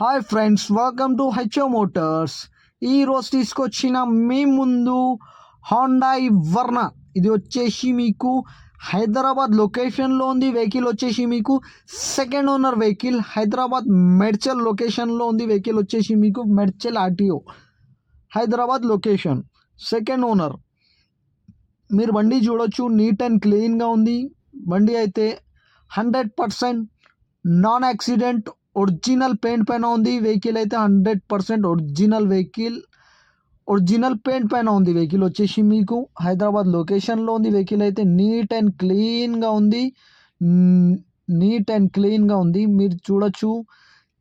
Hi friends, welcome to HO Motors. ఈ రోజు తీసుకొచ్చిన మీ ముందు హోండాయ్ వర్నా. ఇది వచ్చేసి మీకు హైదరాబాద్ లొకేషన్లో ఉంది. వెహికల్ వచ్చేసి మీకు second owner vehicle. Hyderabad Medchal లొకేషన్లో ఉంది. వెహికల్ వచ్చేసి మీకు Medchal RTO Hyderabad location, second owner. మీరు బండి చూడొచ్చు, నీట్ అండ్ క్లీన్గా ఉంది. బండి అయితే 100% నాన్ యాక్సిడెంట్, ఒరిజినల్ పెయింట్ పైన ఉంది. వెహికల్ అయితే 100% ఒరిజినల్ వెహికల్, ఒరిజినల్ పెయింట్ పైన ఉంది. వెహికల్ వచ్చేసి మీకు హైదరాబాద్ లొకేషన్లో ఉంది. వెహికల్ అయితే నీట్ అండ్ క్లీన్గా ఉంది. నీట్ అండ్ క్లీన్గా ఉంది. మీరు చూడొచ్చు,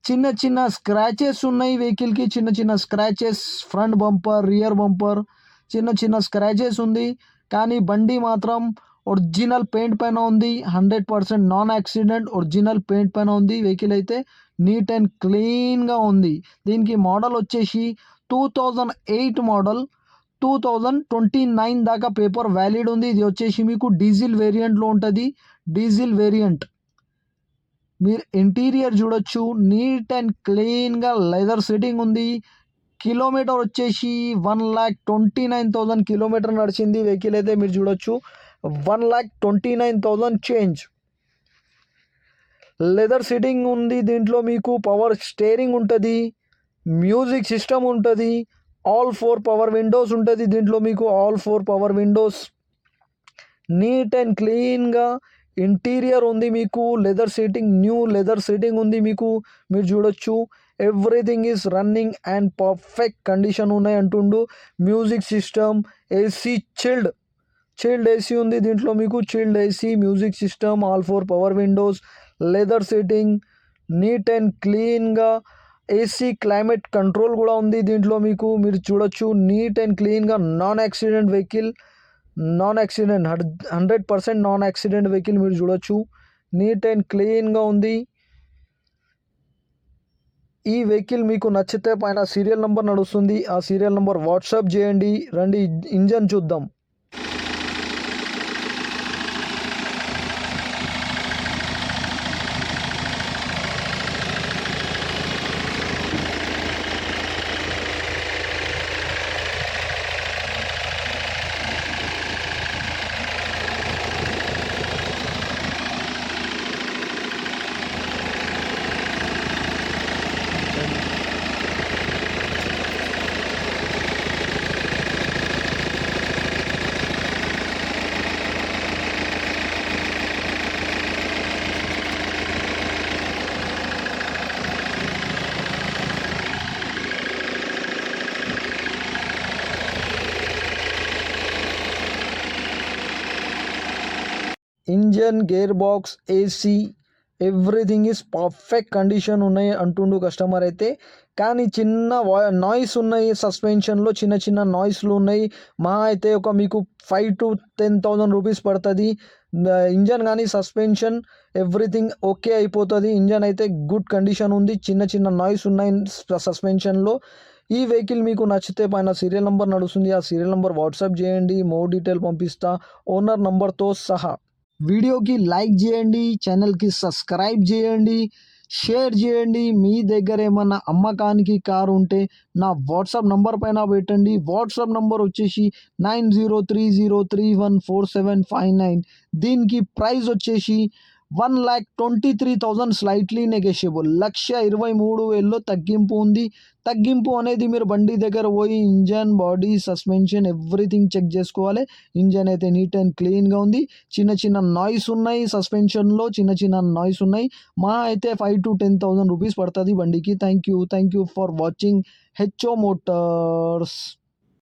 చిన్న చిన్న స్క్రాచెస్ ఉన్నాయి వెహికల్కి. చిన్న చిన్న scratches, front bumper, rear bumper, చిన్న చిన్న స్క్రాచెస్ ఉంది. కానీ బండి మాత్రం ఒరిజినల్ పెయింట్ పైన ఉంది. 100% నాన్ యాక్సిడెంట్, ఒరిజినల్ పెయింట్ పైన ఉంది. వెహికల్ అయితే నీట్ అండ్ క్లీన్గా ఉంది. దీనికి మోడల్ వచ్చేసి 2008 మోడల్. 2029 దాకా పేపర్ వ్యాలిడ్ ఉంది. ఇది వచ్చేసి మీకు డీజిల్ వేరియంట్లో ఉంటుంది. Diesel variant. మీరు ఇంటీరియర్ చూడొచ్చు, నీట్ అండ్ క్లీన్గా లెదర్ సెట్టింగ్ ఉంది. కిలోమీటర్ వచ్చేసి 1,29,000 కిలోమీటర్ నడిచింది. వెహికల్ అయితే మీరు చూడొచ్చు 1,29,000 చేంజ్. లెదర్ సిట్టింగ్ ఉంది. దీంట్లో మీకు పవర్ స్టీరింగ్ ఉంటుంది, మ్యూజిక్ సిస్టమ్ ఉంటుంది, ఆల్ 4 పవర్ విండోస్ ఉంటుంది. దీంట్లో మీకు all 4 power windows. Neat and క్లీన్గా ఇంటీరియర్ ఉంది. మీకు leather seating, new leather seating ఉంది. మీకు మీరు చూడొచ్చు, everything is running and perfect condition ఉన్నాయి అంటుండు. Music system, AC, chilled AC ఉంది. దీంట్లో మీకు chilled AC, music system, all 4 power windows, leather seating, neat and క్లీన్గా ఏసీ క్లైమేట్ కంట్రోల్ కూడా ఉంది. దీంట్లో మీకు మీరు చూడొచ్చు, నీట్ అండ్ క్లీన్గా non accident vehicle. 100% non accident vehicle. మీరు చూడొచ్చు, నీట్ అండ్ క్లీన్గా ఉంది. ఈ వెహికల్ మీకు నచ్చితే పైన సీరియల్ నెంబర్ నడుస్తుంది, ఆ సీరియల్ నెంబర్ వాట్సాప్ చేయండి. రండి ఇంజన్ చూద్దాం. Engine, gear box, AC, everything is perfect condition ఉన్నాయి అంటుండు కస్టమర్ అయితే. కానీ చిన్న నాయిస్ ఉన్నాయి, సస్పెన్షన్లో చిన్న చిన్న నాయిస్లు ఉన్నాయి. మహా అయితే ఒక మీకు 5,000 to 10,000 రూపీస్ పడుతుంది. ఇంజన్ కానీ సస్పెన్షన్ ఎవ్రీథింగ్ ఓకే అయిపోతుంది. ఇంజన్ అయితే గుడ్ కండిషన్ ఉంది. చిన్న చిన్న నాయిస్ ఉన్నాయి సస్పెన్షన్లో. ఈ వెహికల్ మీకు నచ్చితే పైన సీరియల్ నెంబర్ నడుస్తుంది, ఆ సీరియల్ నెంబర్ వాట్సాప్ చేయండి. మోర్ డీటెయిల్ పంపిస్తా, ఓనర్ నెంబర్తో సహా. వీడియోకి లైక్ చేయండి, ఛానల్కి సబ్స్క్రైబ్ చేయండి, షేర్ చేయండి. మీ దగ్గర ఏమన్నా అమ్మకానికి కారు ఉంటే నా వాట్సాప్ నంబర్ పైన పెట్టండి. వాట్సాప్ నంబర్ వచ్చేసి 9030314759. దీనికి ప్రైస్ వచ్చేసి 1,23,000 స్లైట్లీ నెగోషియబుల్. 1,23,000 తగ్గింపు ఉంది. తగ్గింపు అనేది మీరు బండి దగ్గర పోయి engine, body, suspension everything check చేసుకోవాలి. ఇంజన్ అయితే నీట్ అండ్ క్లీన్గా ఉంది. చిన్న చిన్న నాయిస్ ఉన్నాయి సస్పెన్షన్లో, చిన్న చిన్న నాయిస్ ఉన్నాయి. మా అయితే 5,000 to 10,000 రూపీస్ పడుతుంది బండికి. Thank you for watching HO Motors.